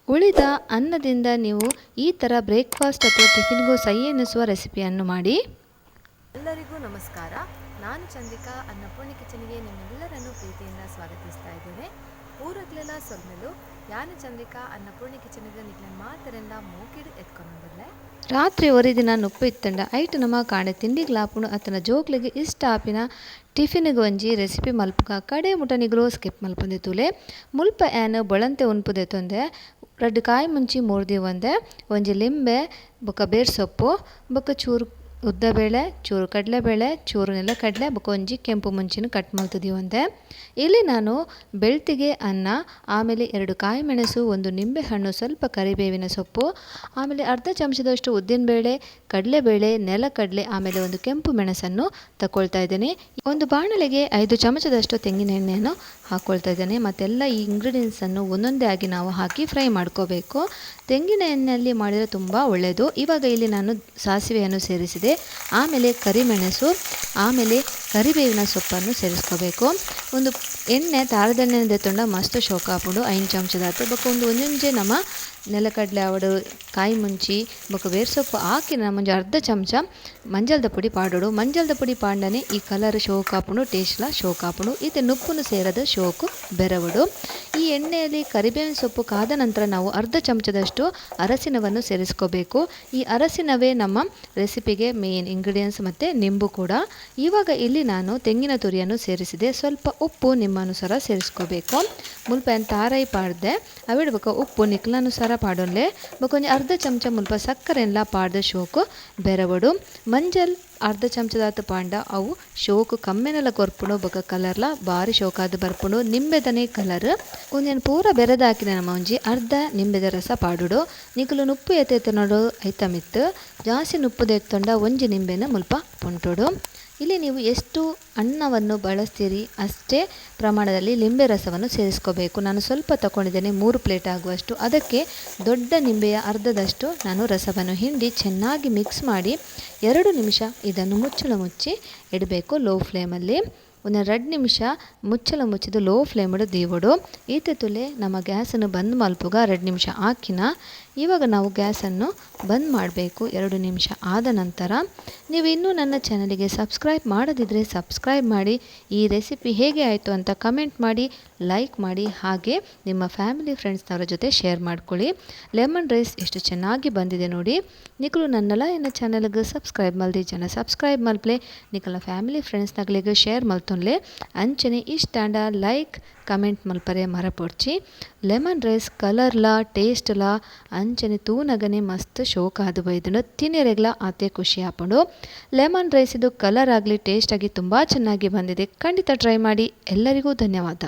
ಉಳಿದ ಅನ್ನದಿಂದ ನೀವು ಈ ಥರ ಬ್ರೇಕ್ಫಾಸ್ಟ್ ಅಥವಾ ಟಿಫಿನ್ಗೂ ಸೈ ಎನ್ನಿಸುವ ರೆಸಿಪಿಯನ್ನು ಮಾಡಿ. ಎಲ್ಲರಿಗೂ ನಮಸ್ಕಾರ. ನಾನು ಚಂದ್ರಿಕಾ ಅನ್ನಪೂರ್ಣಿ ಕಿಚನ್ಗೆ ನಿಮ್ಮೆಲ್ಲರನ್ನು ಪ್ರೀತಿಯಿಂದ ಸ್ವಾಗತಿಸ್ತಾ ಇದ್ದೇನೆ. ಊರಗ್ಲೆಲ್ಲ ಸೊಲ್ಮೆಲು ಯಾನು ಚಂದ್ರಿಕಾ ಅನ್ನಪೂರ್ಣಿ ಕಿಚನ್ಗೆ ನಿಗ್ಲೆ ಮಾತರೆಲ್ಲ ಮೂಕಿಡು ಎತ್ಕೊಂಡ್ಬರ್ಲೆ. ರಾತ್ರಿ ಒರಿದಿನ ನುಪ್ಪು ಇತ್ತಂಡ ಐಟು ನಮ ಕಾಣೆ ತಿಂಡಿಗ್ಲಾಪುಣು ಅತನ ಜೋಕ್ಲಿಗೆ ಇಷ್ಟ ಆಪಿನ ಟಿಫಿನ್ಗೆ ಒಂಜಿ ರೆಸಿಪಿ ಮಲ್ಪುಗ ಕಡೆ ಮುಟನಿಗ್ರೋ ಸ್ಕಿಪ್ ಮಲ್ಪೊಂದಿತ್ತುಲೆ. ಮುಲ್ಪ ಏನು ಬೊಳಂತೆ ಉನ್ಪುದೆ ತೊಂದೆ ರಡ್ಡು ಕಾಯಿ ಮುಂಚಿ ಮೂರ್ದಿ ಒಂಜಿ ಲಿಂಬೆ ಬೊಕ ಬೇರ್ ಸೊಪ್ಪು ಬೊಕ ಚೂರು ಉದ್ದಬೇಳೆ ಚೂರು ಕಡಲೆಬೇಳೆ ಚೂರು ನೆಲಕಡಲೆ ಬೊಕ ಒಂಜಿ ಕೆಂಪು ಮುಂಚಿನ ಕಟ್ ಮಲ್ತದಿ ಇಲ್ಲಿ ನಾನು ಬೆಳ್ತಿಗೆ ಅನ್ನ, ಆಮೇಲೆ 2 ಕಾಯಿ ಮೆಣಸು, 1 ನಿಂಬೆ ಹಣ್ಣು, ಸ್ವಲ್ಪ ಕರಿಬೇವಿನ ಸೊಪ್ಪು, ಆಮೇಲೆ ಅರ್ಧ ಚಮಚದಷ್ಟು ಉದ್ದಿನಬೇಳೆ, ಕಡಲೆಬೇಳೆ, ನೆಲಕಡಲೆ, ಆಮೇಲೆ 1 ಕೆಂಪು ಮೆಣಸನ್ನು ತಗೊಳ್ತಾ ಇದ್ದೇನೆ. ಒಂದು ಬಾಣಲೆಗೆ 5 ಚಮಚದಷ್ಟು ತೆಂಗಿನ ಎಣ್ಣೆಯನ್ನು ಹಾಕ್ಕೊಳ್ತಾ ಇದ್ದೇನೆ. ಮತ್ತೆಲ್ಲ ಈ ಇಂಗ್ರೀಡಿಯೆಂಟ್ಸನ್ನು ಒಂದೊಂದೇ ಆಗಿ ನಾವು ಹಾಕಿ ಫ್ರೈ ಮಾಡ್ಕೋಬೇಕು. ತೆಂಗಿನ ಎಣ್ಣೆಯಲ್ಲಿ ಮಾಡಿದರೆ ತುಂಬ ಒಳ್ಳೆಯದು. ಇವಾಗ ಇಲ್ಲಿ ನಾನು ಸಾಸಿವೆಯನ್ನು ಸೇರಿಸಿದೆ, ಆಮೇಲೆ ಕರಿಮೆಣಸು, ಆಮೇಲೆ ಕರಿಬೇವಿನ ಸೊಪ್ಪನ್ನು ಸೇರಿಸ್ಕೋಬೇಕು. ಒಂದು ಎಣ್ಣೆ ತಾರದೆಣ್ಣೆ ದೆತ್ತೊಂಡ ಮಸ್ತ್ ಶೋಕ ಹಾಕೊಂಡು 5 ಚಮಚದಾತು ಬೊಕ ಒಂದೊಂಜೆ ನಮ್ಮ ನೆಲಕಡಲೆ ಆವಡು ಕಾಯಿ ಮುಂಚಿ ಬೊಕ ಬೇರ್ ಸೊಪ್ಪು ಹಾಕಿ ನಮ್ಮೊಂಜಿ ಅರ್ಧ ಚಮಚ ಮಂಜಲ್ದ ಪುಡಿ ಪಾಡೋಡು. ಮಂಜಲ್ದ ಪುಡಿ ಪಾಂಡನೆ ಈ ಕಲರ್ ಶೋಕ್ ಹಾಪುಂಡು, ಟೇಸ್ಟ್ಲ ಶೋಕ್ ಹಾಪುಂಡು. ಇದು ನುಪ್ಪುನು ಸೇರದ ಶೋಕು ಬೆರವಡು. ಈ ಎಣ್ಣೆಯಲ್ಲಿ ಕರಿಬೇವಿನ ಸೊಪ್ಪು ಕಾದ ನಂತರ ನಾವು ಅರ್ಧ ಚಮಚದಷ್ಟು ಅರಸಿನವನ್ನು ಸೇರಿಸ್ಕೋಬೇಕು. ಈ ಅರಸಿನವೇ ನಮ್ಮ ರೆಸಿಪಿಗೆ ಮೇನ್ ಇಂಗ್ರೀಡಿಯೆಂಟ್ಸ್ ಮತ್ತು ನಿಂಬು ಕೂಡ. ಇವಾಗ ಇಲ್ಲಿ ನಾನು ತೆಂಗಿನ ತುರಿಯನ್ನು ಸೇರಿಸಿದೆ. ಸ್ವಲ್ಪ ಉಪ್ಪು ನಿಮ್ಮ ಅನುಸಾರ ಸೇರಿಸ್ಕೋಬೇಕು. ಮುಲ್ಪ ತಾರೈ ಪಾಡ್ದೆ ಅವಿಡ್ಬೇಕು ಉಪ್ಪು ನಿಕ್ಲಾನುಸಾರ ಪಾಡೋನ್ಲೆ ಬೊಕೊಂಜಿ ಅರ್ಧ ಚಮಚ ಮುಲ್ಪ ಸಕ್ಕರೆಲ್ಲ ಪಾಡ್ದ ಶೋಕು ಬೆರವಡು. ಮಂಜಲ್ ಅರ್ಧ ಚಮಚದಾತು ಪಾಂಡ ಅವು ಶೋಕು ಕಮ್ಮೆನೆಲ್ಲ ಕೊರ್ಪುಂಡು ಬೊಕ ಕಲರ್ಲ ಭಾರಿ ಶೋಕಾದ ಬರ್ಪುಂಡು. ನಿಂಬೆದನೇ ಕಲರ್ ಒಂದೇನು ಪೂರ ಬೆರೆದ ಹಾಕಿದ ನಮ್ಮ ಒಂಜಿ ಅರ್ಧ ನಿಂಬೆದ ರಸ ಪಾಡುಡು. ನಿಕಲು ನುಪ್ಪು ಎತ್ತೊಂಡು ಐತಮಿತ್ತು ಜಾಸ್ತಿ ನುಪ್ಪುದ ಎತ್ತೊಂಡ ಒಂಜಿ ನಿಂಬೆನ ಮುಲ್ಪ ಪುಂಟುಡು. ಇಲ್ಲಿ ನೀವು ಎಷ್ಟು ಅನ್ನವನ್ನು ಬಳಸ್ತೀರಿ ಅಷ್ಟೇ ಪ್ರಮಾಣದಲ್ಲಿ ಲಿಂಬೆ ರಸವನ್ನು ಸೇರಿಸ್ಕೋಬೇಕು. ನಾನು ಸ್ವಲ್ಪ ತಗೊಂಡಿದ್ದೇನೆ 3 ಪ್ಲೇಟ್ ಆಗುವಷ್ಟು. ಅದಕ್ಕೆ ದೊಡ್ಡ ನಿಂಬೆಯ ಅರ್ಧದಷ್ಟು ನಾನು ರಸವನ್ನು ಹಿಂಡಿ ಚೆನ್ನಾಗಿ ಮಿಕ್ಸ್ ಮಾಡಿ 2 ನಿಮಿಷ ಇದನ್ನು ಮುಚ್ಚಿ ಇಡಬೇಕು ಲೋ ಫ್ಲೇಮಲ್ಲಿ. ಒಂದು 2 ನಿಮಿಷ ಮುಚ್ಚಳ ಮುಚ್ಚಿದು ಲೋ ಫ್ಲೇಮಡು ದೀವಡು. ಈತೆ ತುಲೆ ನಮ್ಮ ಗ್ಯಾಸನ್ನು ಬಂದ್ ಮಲ್ಪುಗ 2 ನಿಮಿಷ ಹಾಕಿನ. ಇವಾಗ ನಾವು ಗ್ಯಾಸನ್ನು ಬಂದ್ ಮಾಡಬೇಕು 2 ನಿಮಿಷ ಆದ ನಂತರ. ನೀವು ಇನ್ನೂ ನನ್ನ ಚಾನಲಿಗೆ ಸಬ್ಸ್ಕ್ರೈಬ್ ಮಾಡದಿದ್ದರೆ ಸಬ್ಸ್ಕ್ರೈಬ್ ಮಾಡಿ. ಈ ರೆಸಿಪಿ ಹೇಗೆ ಆಯಿತು ಅಂತ ಕಮೆಂಟ್ ಮಾಡಿ, ಲೈಕ್ ಮಾಡಿ, ಹಾಗೆ ನಿಮ್ಮ ಫ್ಯಾಮಿಲಿ ಫ್ರೆಂಡ್ಸ್ನವರ ಜೊತೆ ಶೇರ್ ಮಾಡ್ಕೊಳ್ಳಿ. ಲೆಮನ್ ರೈಸ್ ಎಷ್ಟು ಚೆನ್ನಾಗಿ ಬಂದಿದೆ ನೋಡಿ. ನಿಕಲು ನನ್ನಲ್ಲ ಎನ್ನ ಚಾನಲ್ಗೆ ಸಬ್ಸ್ಕ್ರೈಬ್ ಮಲ್ದಿ ಜನ ಸಬ್ಸ್ಕ್ರೈಬ್ ಮಲ್ಪಲೆ ನಿಕಲ ಫ್ಯಾಮಿಲಿ ಫ್ರೆಂಡ್ಸ್ನಗಳಿಗೆ ಶೇರ್ ಮಲ್ತೊನ್ಲೆ ಅಂಚನೆ ಇಷ್ಟಾಂಡ ಲೈಕ್ ಕಮೆಂಟ್ ಮಲ್ಪರೆ ಮರಪೊಡ್ಚಿ. ಲೆಮನ್ ರೈಸ್ ಕಲರ್ಲ ಟೇಸ್ಟ್ಲ ಅಂಚನೆ ತೂನಗನೆ ಮಸ್ತ್ ಶೋಕ ಅದು ಬೈದನು ತಿನ್ನಿರೆಗ್ಲ ಅದೇ ಖುಷಿ ಹಾಪುಂಡು. ಲೆಮನ್ ರೈಸ್ ಇದು ಕಲರ್ ಆಗಲಿ ಟೇಸ್ಟ್ ಆಗಿ ತುಂಬ ಚೆನ್ನಾಗಿ ಬಂದಿದೆ. ಖಂಡಿತ ಟ್ರೈ ಮಾಡಿ. ಎಲ್ಲರಿಗೂ ಧನ್ಯವಾದ.